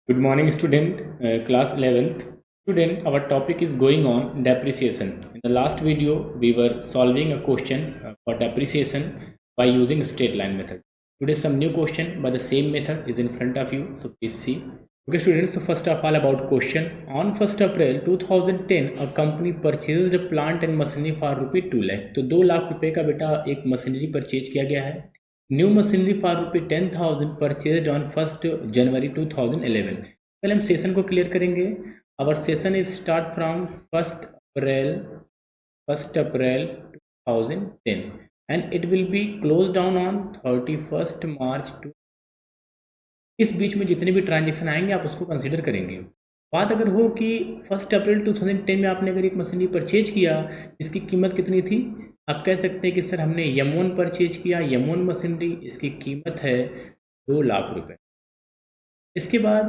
Good morning, student. Class 11th. Student, our topic is going on depreciation. In the last video, we were solving a question for depreciation by using straight line method. Today, some new question by the same method is in front of you. So please see. Okay, students. So first of all, about question. On 1st April 2010, a company purchased a plant and machinery for रुपये 2 लाख. तो 2 लाख रुपए का बेटा एक machinery purchase किया गया है. New machinery for ₹10,000 purchase on 1 January 2011. पहले हम सेशन को क्लियर करेंगे. Our session is start from 1 April 2010 and it will be close down on 31 March 2. इस बीच में जितने भी ट्रांजेक्शन आएंगे आप उसको कंसिडर करेंगे. बात अगर हो कि 1 अप्रैल 2010 में आपने अगर एक मशीनरी परचेज किया, इसकी कीमत कितनी थी? आप कह सकते हैं कि सर हमने M1 परचेज किया, M1 मशीनरी, इसकी कीमत है 2 लाख रुपए. इसके बाद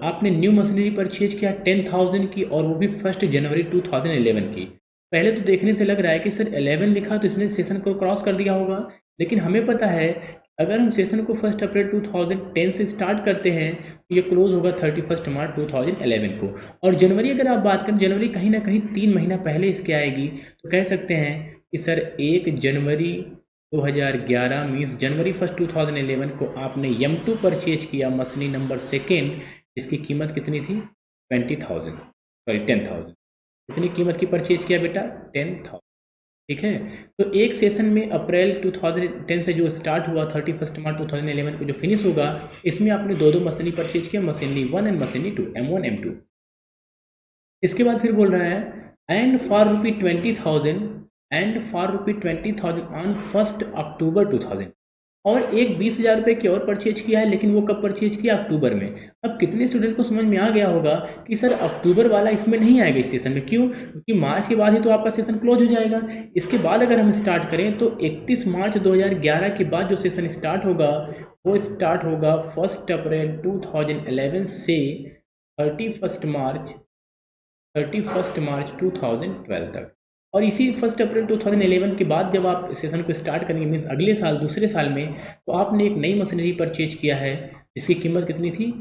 आपने न्यू मशीनरी परचेज किया 10,000 की, और वो भी 1 जनवरी 2011 की. पहले तो देखने से लग रहा है कि सर 11 लिखा तो इसने सेशन को क्रॉस कर दिया होगा, लेकिन हमें पता है अगर हम सेशन को 1 अप्रैल 2010 से स्टार्ट करते हैं तो ये क्लोज होगा 31 मार्च 2011 को. और जनवरी अगर आप बात करें, जनवरी कहीं ना कहीं 3 महीना पहले इसके आएगी, तो कह सकते हैं कि सर 1 जनवरी 2011 मीन्स जनवरी 1 2011 को आपने M2 परचेज किया मशीनरी नंबर 2. इसकी कीमत कितनी थी? 10,000. कितनी कीमत की परचेज किया बेटा? 10,000. ठीक है. तो एक सेशन में अप्रैल 2010 से जो स्टार्ट हुआ 31 मार्च 2011 को जो फिनिश होगा, इसमें आपने दो मशीनरी परचेज किया, machinery 1 and machinery 2, M1 M2. इसके बाद फिर बोल रहा है एंड फॉर ₹20,000 ऑन 1 अक्टूबर 2000. और एक 20,000 रुपये की और परचेज किया है, लेकिन वो कब परचेज किया? अक्टूबर में. अब कितने स्टूडेंट को समझ में आ गया होगा कि सर अक्टूबर वाला इसमें नहीं आएगा इस सेशन में. क्यों? क्योंकि मार्च के बाद ही तो आपका सेशन क्लोज हो जाएगा. इसके बाद अगर हम स्टार्ट करें तो 31 मार्च 2011 के बाद जो सेशन स्टार्ट होगा वो स्टार्ट होगा 1 अप्रैल 2011 से 31 मार्च 2012 तक. और इसी 1 अप्रैल 2011 के बाद जब आप सेशन को स्टार्ट करेंगे, मीन्स अगले साल दूसरे साल में, तो आपने एक नई मशीनरी परचेज किया है. इसकी कीमत कितनी थी?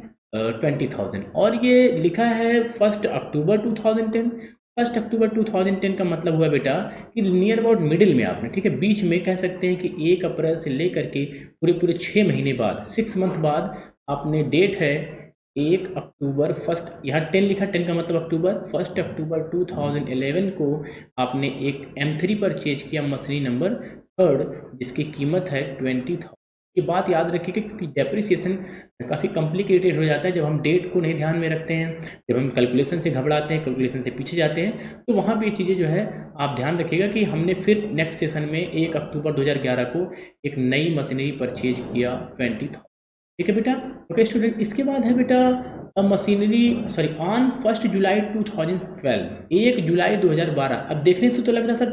20,000. और ये लिखा है 1 अक्टूबर 2010. 1 अक्टूबर 2010 का मतलब हुआ बेटा कि नियर अबाउट मिडिल में आपने, ठीक है, बीच में कह सकते हैं कि 1 अप्रैल से लेकर के पूरे 6 महीने बाद, 6 मंथ बाद आपने डेट है 1 अक्टूबर 1, यहाँ 10 लिखा, 10 का मतलब अक्टूबर, 1 अक्टूबर 2011 को आपने एक M3 परचेज किया मशीनरी नंबर 3, जिसकी कीमत है 20,000. ये बात याद रखिएगा क्योंकि डेप्रिसिएशन काफ़ी कॉम्प्लिकेटेड हो जाता है जब हम डेट को नहीं ध्यान में रखते हैं, जब हम कैलकुलेशन से घबराते हैं, कैलकुलेशन से पीछे जाते हैं. तो वहाँ पे ये चीज़ें जो है आप ध्यान रखिएगा कि हमने फिर नेक्स्ट सेशन में 1 अक्टूबर 2011 को एक नई मशीनरी परचेज किया 20,000. ठीक है बेटा. ओके स्टूडेंट, इसके बाद है बेटा मशीनरी ऑन 1 जुलाई 2012, 1 जुलाई 2012. अब देखने से तो लग रहा है सर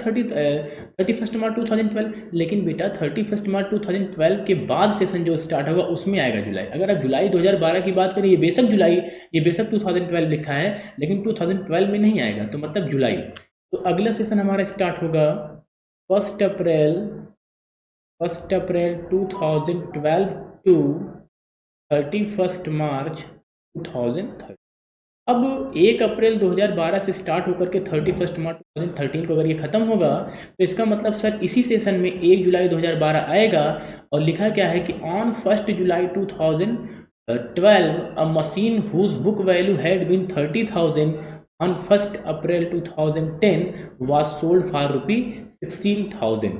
31 मार्च 2012, लेकिन बेटा 31 मार्च 2012 के बाद सेशन जो स्टार्ट होगा उसमें आएगा जुलाई. अगर आप जुलाई 2012 की बात करें, ये बेशक 2012 लिखा है, लेकिन 2012 में नहीं आएगा, तो मतलब जुलाई. तो अगला सेशन हमारा स्टार्ट होगा 1 अप्रैल 2012 टू 31 मार्च 2013. अब 1 अप्रैल 2012 से स्टार्ट होकर के 31 मार्च 2013 को अगर ये ख़त्म होगा, तो इसका मतलब सर इसी सेशन में 1 जुलाई 2012 आएगा. और लिखा क्या है कि on 1 July 2012 a machine whose book value had been 30,000 on 1 April 2010 was sold for ₹16,000.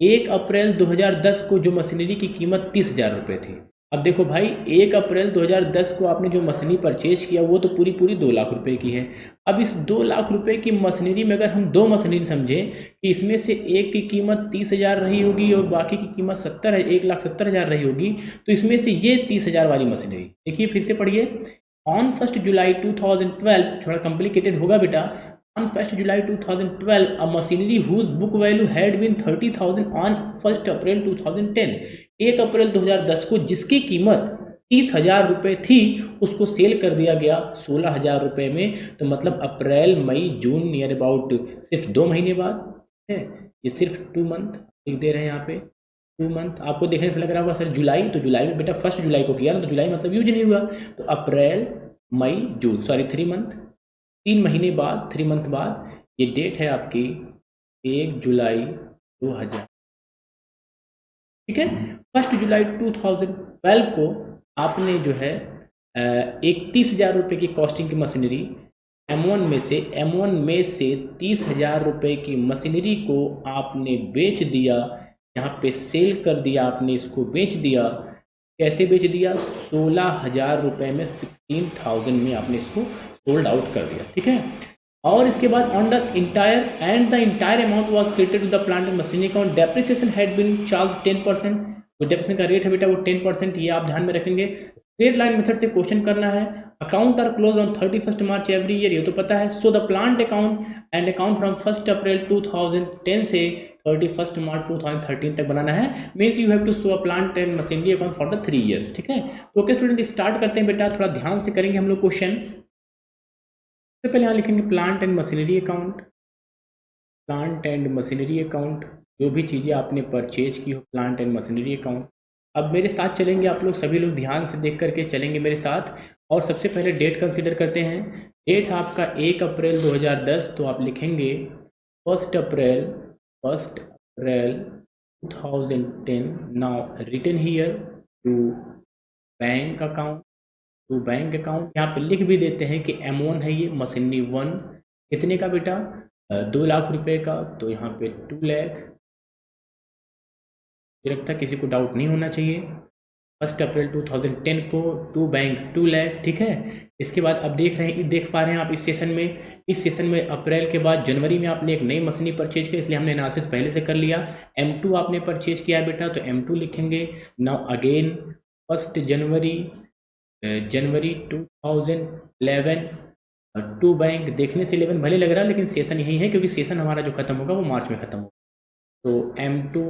1 April 2010 को जो मशीनरी की कीमत 30,000 रुपये थी. अब देखो भाई, 1 अप्रैल 2010 को आपने जो मशीनरी परचेज किया वो तो पूरी 2 लाख रुपए की है. अब इस 2 लाख रुपए की मशीनरी में अगर हम दो मशीनरी समझें कि इसमें से एक की कीमत 30,000 रही होगी और बाकी की कीमत 1,70,000 रही होगी, तो इसमें से ये 30,000 वाली मशीनरी, देखिए फिर से पढ़िए. ऑन 1 जुलाई 2012, थोड़ा कॉम्प्लिकेटेड होगा बेटा. On 1 July 2012, a machinery whose book value had been 30,000 on 1 April 2010. 1 April 2010 को जिसकी कीमत 30,000 रुपये थी, उसको सेल कर दिया गया 16,000 रुपये में. तो मतलब अप्रैल मई जून नियर अबाउट सिर्फ 2 महीने बाद है, ये सिर्फ 2 मंथ लिख दे रहे हैं यहाँ पे. 2 मंथ। आपको देखने से लग रहा होगा सर जुलाई, तो जुलाई में बेटा 1 जुलाई को किया ना, तो जुलाई मतलब यूज नहीं हुआ। तो अप्रैल मई जून, सॉरी 3 मंथ, 3 महीने बाद, 3 मंथ बाद ये डेट है आपकी 1 जुलाई 2000, ठीक है। 1 जुलाई 2012 को आपने जो है एक 30,000 रुपये की कॉस्टिंग की मशीनरी M1 में से 30,000 रुपये की मशीनरी को आपने बेच दिया, यहाँ पे सेल कर दिया, आपने इसको बेच दिया। कैसे बेच दिया? 16,000 रुपये में, 16,000 में आपने इसको सोल्ड आउट कर दिया, ठीक है। और इसके बाद on the entire amount was credited to the plant and machinery account, depreciation had been charge 10%। तो डेप्रिसिएशन का रेट है बेटा वो 10%, ये आप ध्यान में रखेंगे। स्ट्रेट लाइन मेथड से क्वेश्चन करना है। Account are close on 31 March every year, ये तो पता है। So the plant account and account from 1 April 2010 से 31 मार्च 2013 तक बनाना है। Means you have to show a plant and machinery account for the 3 years, ठीक है। तो ओके स्टूडेंट, स्टार्ट करते हैं बेटा, थोड़ा ध्यान से करेंगे हम लोग क्वेश्चन। तो पहले यहाँ लिखेंगे plant and machinery account, plant and machinery account, जो भी चीज़ें आपने परचेज की हो, प्लांट एंड मशीनरी अकाउंट। अब मेरे साथ चलेंगे आप लोग, सभी लोग ध्यान से देख करके चलेंगे मेरे साथ। और सबसे पहले डेट कंसीडर करते हैं। डेट आपका 1 अप्रैल 2010, तो आप लिखेंगे 1 April 2010। Now written here to bank account, तो बैंक अकाउंट यहाँ पे लिख भी देते हैं कि M1 है ये मशीनरी 1, कितने का बेटा? 2 लाख रुपए का। तो यहाँ पे 2 लाख रखता, किसी को डाउट नहीं होना चाहिए। 1 अप्रैल 2010 को टू बैंक 2 लाख, ठीक है। इसके बाद अब देख पा रहे हैं आप इस सेशन में अप्रैल के बाद जनवरी में आपने एक नई मशीनरी परचेज की, इसलिए हमने एनालिसिस पहले से कर लिया। M2 आपने परचेज किया बेटा, तो M2 लिखेंगे। Now again 1 January 2011 to bank, देखने से 11 भले लग रहा है लेकिन सेशन यही है, क्योंकि सेशन हमारा जो खत्म होगा वो मार्च में खत्म होगा। तो M2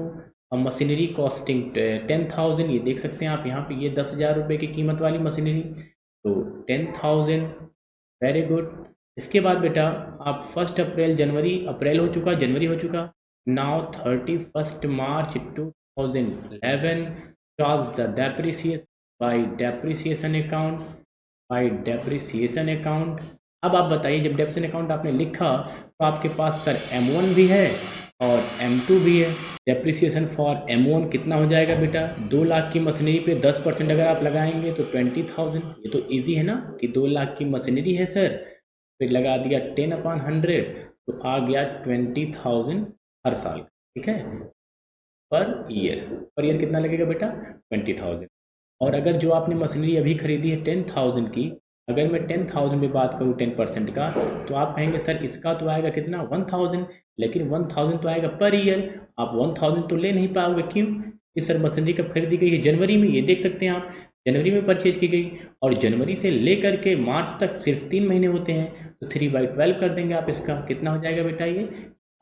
मशीनरी कॉस्टिंग 10,000, ये देख सकते हैं आप यहाँ पे, ये 10,000 रुपये की कीमत वाली मशीनरी, तो 10,000, वेरी गुड। इसके बाद बेटा आप 1 अप्रैल, अप्रैल हो चुका, जनवरी हो चुका। Now 31 March 2011 charge the depreciation by depreciation account. अब आप बताइए, जब डेप्रिसिएशन अकाउंट आपने लिखा तो आपके पास सर M1 भी है और M2 भी है। डेप्रिसिएशन फॉर M1 कितना हो जाएगा बेटा? 2 लाख की मशीनरी पे 10% अगर आप लगाएंगे तो 20,000। ये तो इजी है ना, कि 2 लाख की मशीनरी है सर, फिर लगा दिया 10/100, तो आ गया 20,000 हर साल, ठीक है, पर ईयर कितना लगेगा बेटा? 20,000। और अगर जो आपने मशीनरी अभी खरीदी है 10,000 की, अगर मैं 10,000 में बात करूँ 10% का, तो आप कहेंगे सर इसका तो आएगा कितना? 1,000, लेकिन 1,000 तो आएगा पर ईयर, आप 1,000 तो ले नहीं पाओगे। क्यों? कि सर मशीनरी कब खरीदी गई है? जनवरी में, ये देख सकते हैं आप, जनवरी में परचेज की गई, और जनवरी से लेकर के मार्च तक सिर्फ 3 महीने होते हैं, तो 3/12 कर देंगे आप। इसका कितना हो जाएगा बेटा? ये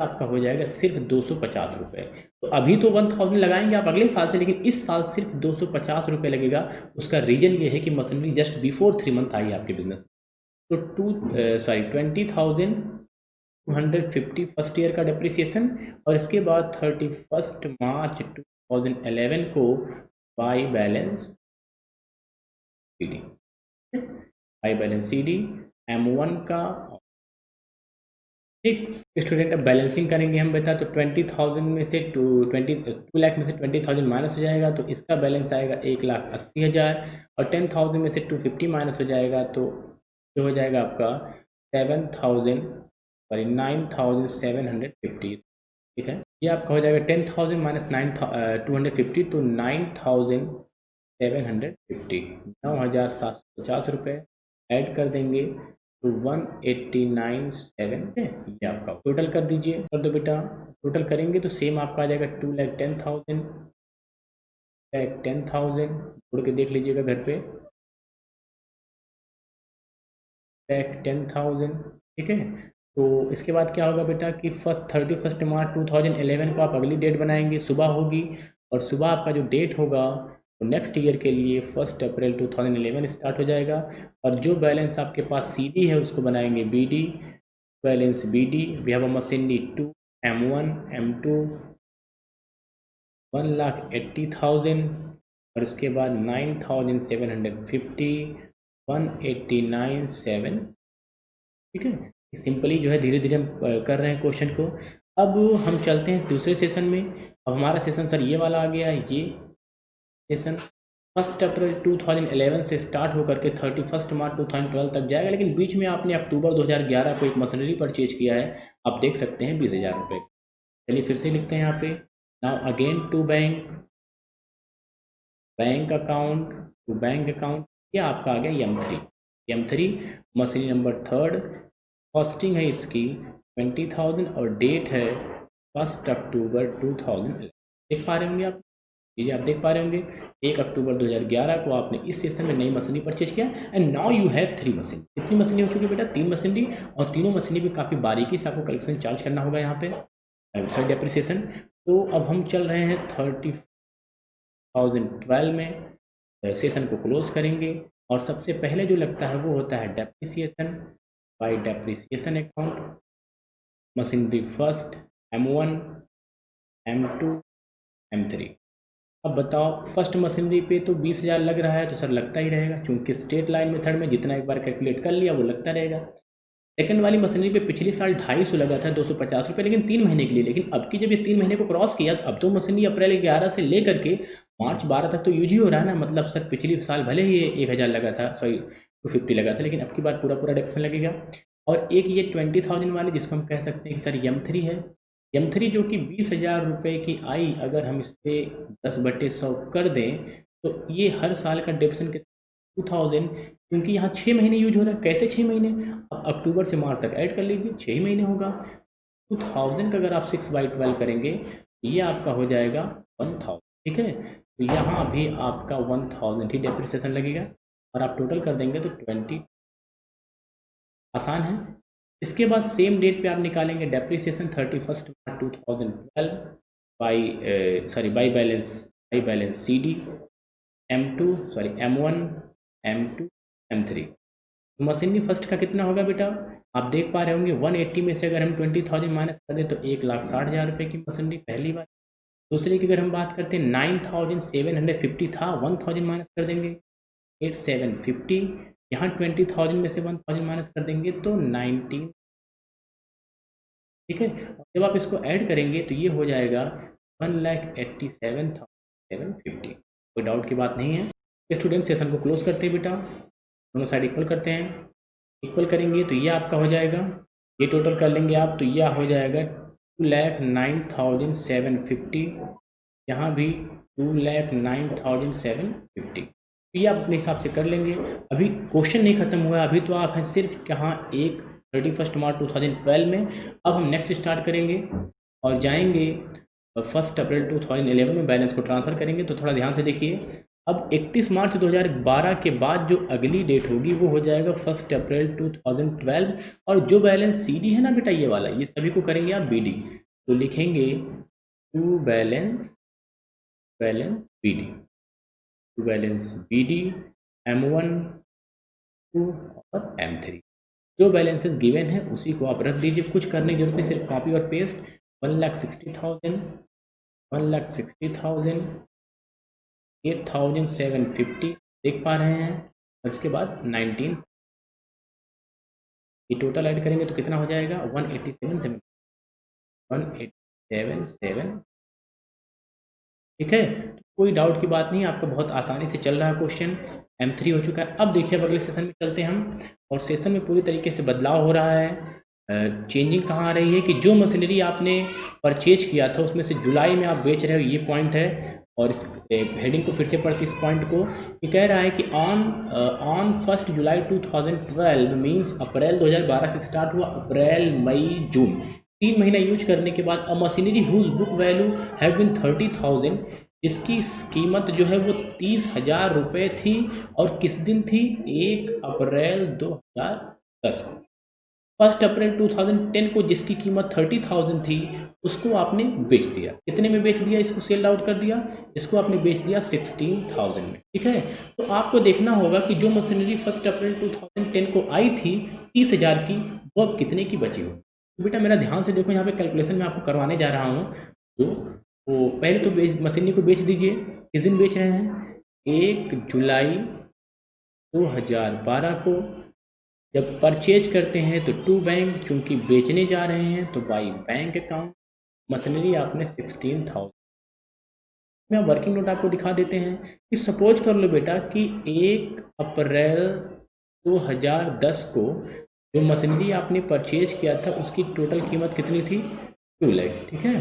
आपका हो जाएगा सिर्फ 250 रुपये। तो अभी तो 1,000 लगाएंगे आप अगले साल से, लेकिन इस साल सिर्फ 250 रुपये लगेगा। उसका रीजन ये है कि machinery just before 3 month I है आपके बिजनेस। तो 20,250 फर्स्ट ईयर का डेप्रिसिएशन, और इसके बाद 31 मार्च 2011 को by balance C D M1 का। ठीक स्टूडेंट, अब बैलेंसिंग करेंगे हम बेटा, तो 20,000 में से 2 लाख में से 20,000 माइनस हो जाएगा, तो इसका बैलेंस आएगा 1,80,000, और 10,000 में से 250 माइनस हो जाएगा, तो जो हो जाएगा आपका 9,750, ठीक है। ये आपका हो जाएगा 10,000 माइनस 250, तो 9,750, 9,750 रुपये ऐड कर देंगे, तो 189,700 है। ये आपका टोटल कर दीजिए, कर दो बेटा। टोटल करेंगे तो सेम आपका आ जाएगा 2,10,000 जोड़ के देख लीजिएगा घर पे, 10,000, ठीक है। तो इसके बाद क्या होगा बेटा कि 31 मार्च 2011 को आप अगली डेट बनाएंगे, सुबह होगी, और सुबह आपका जो डेट होगा तो नेक्स्ट ईयर के लिए 1 अप्रैल 2011 स्टार्ट हो जाएगा। और जो बैलेंस आपके पास CD है उसको बनाएंगे BD, balance BD, we have a machinery 2 M1 M2 1,80,000 और इसके बाद 9,750, 189,700। ठीक है, सिंपली जो है धीरे धीरे हम कर रहे हैं क्वेश्चन को। अब हम चलते हैं दूसरे सेशन में। अब हमारा सेशन सर ये वाला आ गया, ये सेशन 1 अप्रैल 2011 से स्टार्ट होकर के 31 मार्च 2012 तक जाएगा, लेकिन बीच में आपने अक्टूबर 2011 को एक मशीनरी परचेज किया है, आप देख सकते हैं 20,000 रुपये। चलिए फिर से लिखते हैं यहाँ पे, now again to bank account to bank account, ये आपका आ गया M3 मशीनरी नंबर 3, कॉस्टिंग है इसकी 20,000 और डेट है 1 अक्टूबर 2011। देख पा रहे होंगे आप, ये आप देख पा रहे होंगे 1 अक्टूबर 2011 को आपने इस सेशन में नई मशीनरी परचेज किया and now you have 3 machine. कितनी मशीनरी हो चुकी है बेटा? 3 मशीनरी, और तीनों मशीनरी भी काफ़ी बारीकी से आपको कलेक्शन चार्ज करना होगा यहाँ पे विदाउट डेप्रिसिएशन। तो अब हम चल रहे हैं 30,012 में, सेशन को क्लोज करेंगे और सबसे पहले जो लगता है वो होता है depreciation bye depreciation account. Machinery first M1, M2, M3। अब बताओ फर्स्ट मशीनरी पे तो 20,000 लग रहा है, तो सर लगता ही रहेगा, क्योंकि स्ट्रेट लाइन मेथड में जितना एक बार कैलकुलेट कर लिया वो लगता रहेगा। सेकंड वाली मशीनरी पे पिछले साल 250 लगा था, 250 रुपये, लेकिन 3 महीने के लिए। लेकिन अब की जब ये 3 महीने को क्रॉस किया तो अब तो मशीनरी अप्रैल 11 से लेकर के मार्च 12 तक तो यूज ही हो रहा है ना। मतलब सर पिछले साल भले ही ये 1,000 लगा था, सॉरी 250 लगा था, लेकिन अब की बार पूरा पूरा डिडक्शन लगेगा। और एक ये 20,000 वाले जिसको हम कह सकते हैं कि सर M3 है, M3 जो कि 20,000 रुपये की आई, अगर हम इस पर 10/100 कर दें तो ये हर साल का डिडक्शन के 2,000, क्योंकि यहाँ 6 महीने यूज हो रहा है। कैसे 6 महीने? अब अक्टूबर से मार्च तक ऐड कर लीजिए, 6 ही महीने होगा। 2,000 का अगर आप 6/12 करेंगे तो ये आपका हो जाएगा 1,000। ठीक है, तो यहाँ भी आपका 1,000 ही डेप्रिसिएशन लगेगा और आप टोटल कर देंगे तो 20। आसान है। इसके बाद सेम डेट पे आप निकालेंगे depreciation 31 March 2012 by balance CD M2 sorry M1, M2, M3। Machinery first का कितना होगा बेटा? आप देख पा रहे होंगे 180 में से अगर हम 20,000 माइनस कर दें तो 1,60,000 रुपये की मशीनरी पहली बार। दूसरे की अगर हम बात करते हैं 9,750 था, 1,000 माइनस कर देंगे 8,750, यहाँ 20,000 में से 1,000 माइनस कर देंगे तो 19। ठीक है, जब आप इसको ऐड करेंगे तो ये हो जाएगा 1,87,750। कोई डाउट की बात नहीं है। स्टूडेंट सेशन को क्लोज करते हैं बेटा, दोनों साइड इक्वल करते हैं। इक्वल करेंगे तो ये आपका हो जाएगा, ये टोटल कर लेंगे आप तो यह हो जाएगा 2,09,750, यहाँ भी 2,09,750। ये आप अपने हिसाब से कर लेंगे। अभी क्वेश्चन नहीं खत्म हुआ, अभी तो आप हैं सिर्फ कहाँ 31 मार्च 2012 में। अब हम नेक्स्ट स्टार्ट करेंगे और जाएंगे 1 अप्रैल 2011 में, बैलेंस को ट्रांसफ़र करेंगे। तो थोड़ा ध्यान से देखिए, अब 31 मार्च 2012 के बाद जो अगली डेट होगी वो हो जाएगा 1 अप्रैल 2012, और जो बैलेंस CD है ना बेटा ये वाला, ये सभी को करेंगे आप BD। तो लिखेंगे टू बैलेंस BD M1, 2 और M3। जो बैलेंसेस गिवन है उसी को आप रख दीजिए, कुछ करने की जरूरत नहीं, सिर्फ कॉपी और पेस्ट। 1,60,000, 8,750 देख पा रहे हैं, और इसके बाद 19। ये टोटल ऐड करेंगे तो कितना हो जाएगा 187,700। ठीक है, कोई डाउट की बात नहीं, आपका बहुत आसानी से चल रहा है क्वेश्चन। M3 हो चुका है। अब देखिए अब अगले सेशन में चलते हैं हम, और सेशन में पूरी तरीके से बदलाव हो रहा है। चेंजिंग कहाँ आ रही है कि जो मशीनरी आपने परचेज किया था उसमें से जुलाई में आप बेच रहे हो, ये पॉइंट है। और इस हेडिंग को फिर से पढ़ते इस पॉइंट को, ये कह रहा है कि ऑन 1 जुलाई 2012 मीन्स अप्रैल 2012 से स्टार्ट हुआ, अप्रैल मई जून 3 महीना यूज करने के बाद a machinery whose book value have been 30,000, जिसकी कीमत जो है वो 30,000 रुपये थी, और किस दिन थी? 1 अप्रैल 2010 को। 1 अप्रैल 2010 को जिसकी कीमत 30,000 थी उसको आपने बेच दिया। कितने में बेच दिया? इसको सेल आउट कर दिया, इसको आपने बेच दिया 16,000 में। ठीक है, तो आपको देखना होगा कि जो मशीनरी 1 अप्रैल 2010 को आई थी 30,000 की, वो अब कितने की बची हो। तो बेटा मेरा ध्यान से देखो, यहाँ पे कैलकुलेशन मैं आपको करवाने जा रहा हूँ। तो तो पहले तो मशीनरी को बेच दीजिए। किस दिन बेच रहे हैं? 1 जुलाई 2012 को। जब परचेज करते हैं तो टू बैंक, चूंकि बेचने जा रहे हैं तो बाई बैंक अकाउंट। मशीनरी आपने 16,000। मैं वर्किंग नोट आपको दिखा देते हैं कि सपोज कर लो बेटा कि 1 अप्रैल 2010 को जो मशीनरी आपने परचेज किया था उसकी टोटल कीमत कितनी थी? 2 लाख। ठीक है,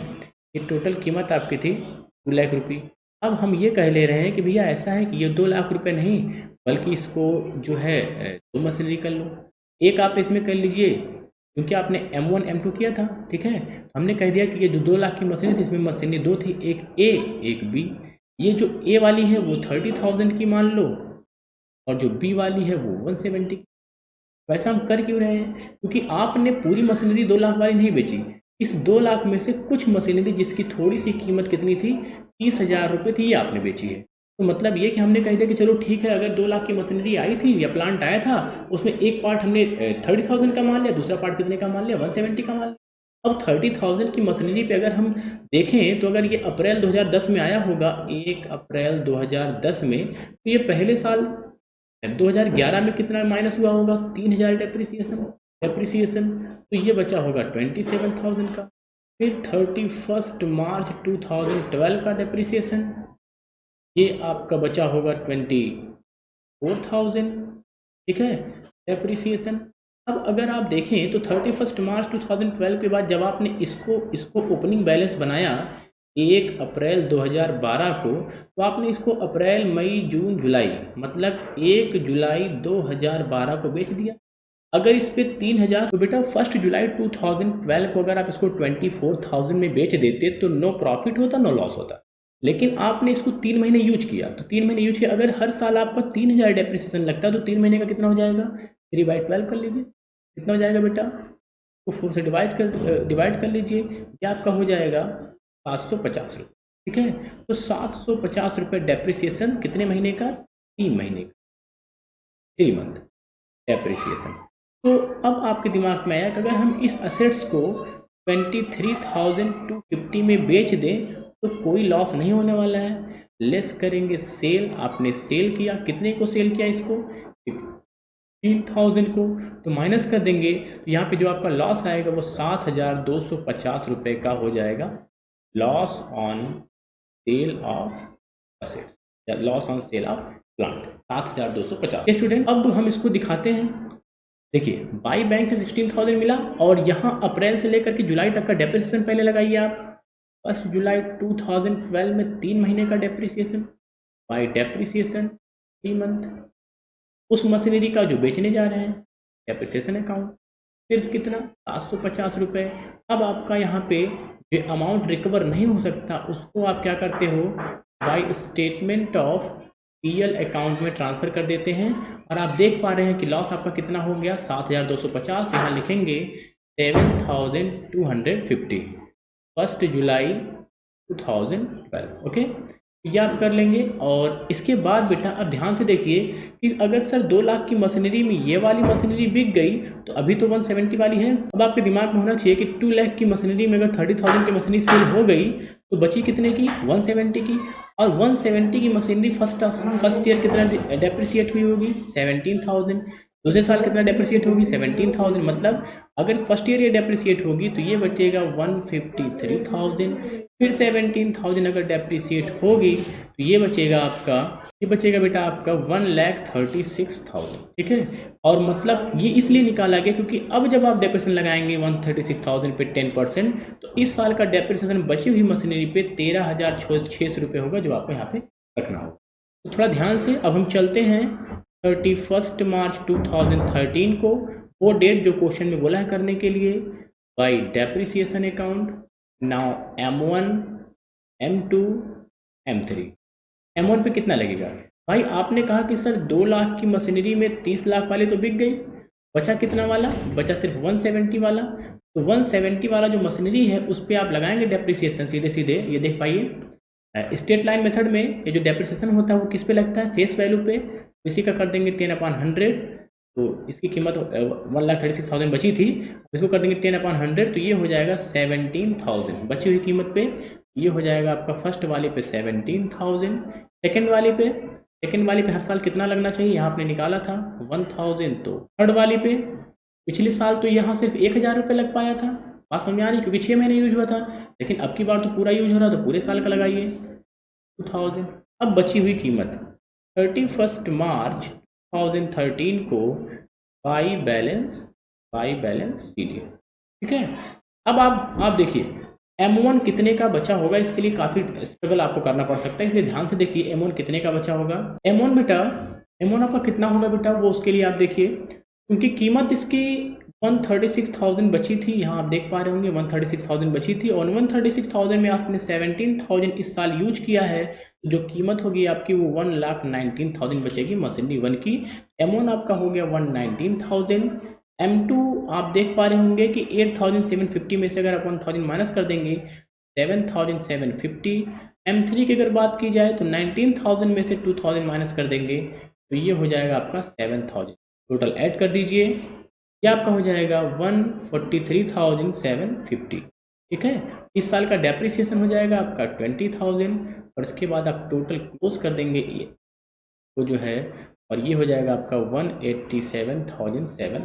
ये टोटल कीमत आपकी थी 2 लाख रुपये। अब हम ये कह ले रहे हैं कि भैया ऐसा है कि ये 2 लाख रुपए नहीं, बल्कि इसको जो है 2 मशीनरी कर लो। एक आप इसमें कर लीजिए क्योंकि आपने M1 M2 किया था। ठीक है, तो हमने कह दिया कि ये जो 2 लाख की मशीनरी थी इसमें मशीनरी 2 थी, एक ए एक बी। ये जो ए वाली है वो 30,000 की मान लो और जो बी वाली है वो 170 की। वैसा हम कर क्यों रहे हैं? क्योंकि आपने पूरी मशीनरी 2 लाख वाली नहीं बेची। इस 2 लाख में से कुछ मशीनरी जिसकी थोड़ी सी कीमत कितनी थी, 30,000 रुपये थी, ये आपने बेची है। तो मतलब ये कि हमने कह दिया कि चलो ठीक है, अगर 2 लाख की मशीनरी आई थी या प्लांट आया था, उसमें एक पार्ट हमने 30,000 का मान लिया, दूसरा पार्ट कितने का मान लिया? 170 का मान लिया। अब 30,000 की मशीनरी पे अगर हम देखें तो अगर ये अप्रैल 2010 में आया होगा, 1 अप्रैल 2010 में, तो ये पहले साल 2011 में कितना माइनस हुआ होगा? 3,000 डेप्रिसिएशन। तो ये बचा होगा 27,000 का। फिर 31 मार्च 2012 का डेप्रिसिएशन, ये आपका बचा होगा 24,000। ठीक है, डेप्रिसिएशन। अब अगर आप देखें तो 31 मार्च 2012 के बाद जब आपने इसको ओपनिंग बैलेंस बनाया 1 अप्रैल 2012 को, तो आपने इसको अप्रैल मई जून जुलाई, मतलब 1 जुलाई 2012 को बेच दिया। अगर इस पे 3,000, तो बेटा 1 जुलाई 2012 को अगर आप इसको 24,000 में बेच देते तो नो प्रॉफिट होता, नो लॉस होता। लेकिन आपने इसको 3 महीने यूज किया, तो 3 महीने यूज किया, अगर हर साल आपका 3,000 डेप्रिसिएशन लगता है तो 3 महीने का कितना हो जाएगा? 3/12 कर लीजिए, कितना हो जाएगा बेटा? तो 4 से डिवाइड कर लीजिए, ये आपका हो जाएगा 750 रुपये। ठीक है, तो 750 रुपये डेप्रिसिएशन कितने महीने का? 3 महीने का, 3 मंथ डेप्रिसिएशन। तो अब आपके दिमाग में आया कि अगर हम इस असेट्स को 23,250 में बेच दें तो कोई लॉस नहीं होने वाला है। लेस करेंगे सेल, आपने सेल किया, कितने को सेल किया? इसको 16,000 को। तो माइनस कर देंगे तो यहाँ पे जो आपका लॉस आएगा वो 7,250 रुपये का हो जाएगा, loss on sale of assets या loss on sale of plant, 7,250। Student, अब हम इसको दिखाते हैं। देखिए, बाई बैंक से 16,000 मिला और यहाँ अप्रैल से लेकर के जुलाई तक का डेप्रिसिएशन पहले लगाइए आप। 1 जुलाई 2012 में 3 महीने का डेप्रिसिएशन, बाई डेप्रिसिएशन 3 मंथ, उस मशीनरी का जो बेचने जा रहे हैं, डेप्रिसिएशन अकाउंट, सिर्फ कितना? 750 रुपये। अब आपका यहाँ पे जो अमाउंट रिकवर नहीं हो सकता उसको आप क्या करते हो? By statement of PL account में ट्रांसफ़र कर देते हैं। और आप देख पा रहे हैं कि लॉस आपका कितना हो गया? 7,250। यहाँ लिखेंगे 7,250, 1 जुलाई 2012। ओके, ये आप कर लेंगे। और इसके बाद बेटा अब ध्यान से देखिए कि अगर सर 2 लाख की मशीनरी में ये वाली मशीनरी बिक गई तो अभी तो 170 वाली है। अब आपके दिमाग में होना चाहिए कि 2 लाख की मशीनरी में अगर 30,000 की मशीनरी सेल हो गई तो बची कितने की? 170 की। और 170 की मशीनरी फर्स्ट ईयर कितना डेप्रिसिएट हुई होगी? 17,000। दूसरे साल कितना डेप्रिसिएट होगी? 17,000। मतलब अगर फर्स्ट ईयर ये डेप्रिसिएट होगी तो ये बचेगा 153,000। फिर 17,000 अगर डेप्रिसिएट होगी तो ये बचेगा बेटा आपका 1,36,000। ठीक है, और मतलब ये इसलिए निकाला गया क्योंकि अब जब आप डेप्रिसिएशन लगाएंगे 136,000 पे 10%, तो इस साल का डेप्रिसिएशन बची हुई मशीनरी पे 13,600 रुपये होगा, जो आपको यहाँ पे रखना होगा। तो थोड़ा ध्यान से अब हम चलते हैं 31 मार्च 2013 को, वो डेट जो क्वेश्चन में बोला है करने के लिए, by depreciation account. Now M1, M2, M3। M1 पे कितना लगेगा? भाई आपने कहा कि सर 2 लाख की मशीनरी में 30 लाख वाले तो बिक गई, बचा कितना वाला? बचा सिर्फ 170 वाला। तो 170 वाला जो मशीनरी है उस पर आप लगाएंगे डेप्रिसिएशन सीधे सीधे। ये देख पाइए, स्ट्रेट लाइन मेथड में ये जो डेप्रिसिएशन होता है वो किस पे लगता है? फेस वैल्यू पे। इसी का कर देंगे 10/100। तो इसकी कीमत 1,36,000 बची थी, इसको कर देंगे 10/100 तो ये हो जाएगा 17,000 बची हुई कीमत पे। ये हो जाएगा आपका फर्स्ट वाले पे 17,000, सेकेंड वाले पे हर साल कितना लगना चाहिए यहाँ आपने निकाला था 1,000, तो थर्ड वाले पे पिछले साल तो यहाँ सिर्फ 1,000 रुपये लग पाया था, बात समझ आ रही, क्योंकि 6 महीने यूज हुआ था, लेकिन अब की बार तो पूरा यूज हो रहा है तो पूरे साल का लगाइए 2000। अब बची हुई कीमत 31 मार्च 2013 को बाई बैलेंस सीडी, ठीक है। अब आप देखिए M1 कितने का बचा होगा, इसके लिए काफ़ी स्ट्रगल आपको करना पड़ सकता है, इसलिए ध्यान से देखिए M1 कितने का बचा होगा। M1 आपका कितना होगा बेटा, वो उसके लिए आप देखिए, क्योंकि कीमत इसकी 136,000 बची थी, यहाँ आप देख पा रहे होंगे 136,000 बची थी, और 136,000 में आपने 17,000 इस साल यूज किया है, जो कीमत होगी आपकी वो 1,19,000 बचेगी मशीनरी 1 की। M1 आपका हो गया 119,000। M2 आप देख पा रहे होंगे कि 8,750 में से अगर आप 1,000 माइनस कर देंगे 7,750। M3 की अगर बात की जाए तो 19,000 में से 2,000 माइनस कर देंगे तो ये हो जाएगा आपका 7,000, टोटल ऐड कर दीजिए, ये आपका हो जाएगा 143,750, ठीक है। इस साल का डेप्रिसिएशन हो जाएगा आपका 20,000, और इसके बाद आप टोटल क्लोज कर देंगे ये वो जो है, और ये हो जाएगा आपका 187,000।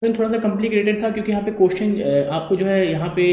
थोड़ा सा कॉम्प्लिकेटेड था क्योंकि यहाँ पे क्वेश्चन आपको जो है यहाँ पे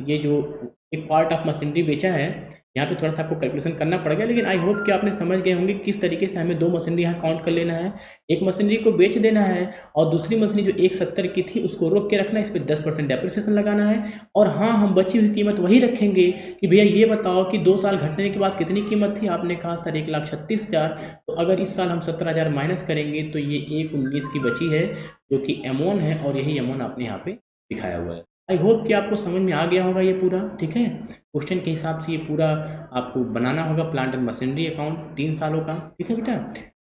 ये जो एक पार्ट ऑफ मशीनरी बेचा है, यहाँ पे थोड़ा सा आपको कैलकुलेशन करना पड़ेगा, लेकिन आई होप कि आपने समझ गए होंगे किस तरीके से हमें दो मशीनरी यहाँ काउंट कर लेना है। एक मशीनरी को बेच देना है और दूसरी मशीनरी जो 170 की थी उसको रोक के रखना है, इस पर 10% डेप्रिसिएशन लगाना है, और हाँ हम बची हुई कीमत वही रखेंगे कि भैया ये बताओ कि 2 साल घटने के बाद कितनी कीमत थी, आपने कहा सर 1,36,000, तो अगर इस साल हम 17,000 माइनस करेंगे तो ये 1,19 की बची है, जो कि M1 है, और यही M1 आपने यहाँ पे दिखाया हुआ है। आई होप कि आपको समझ में आ गया होगा ये पूरा, ठीक है। क्वेश्चन के हिसाब से ये पूरा आपको बनाना होगा प्लांट एंड मशीनरी अकाउंट 3 सालों का, ठीक है बेटा,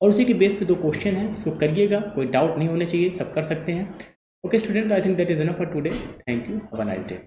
और उसी के बेस पे 2 क्वेश्चन है, इसको करिएगा, कोई डाउट नहीं होने चाहिए, सब कर सकते हैं। Okay student, I think that is enough for today, thank you, have a nice day.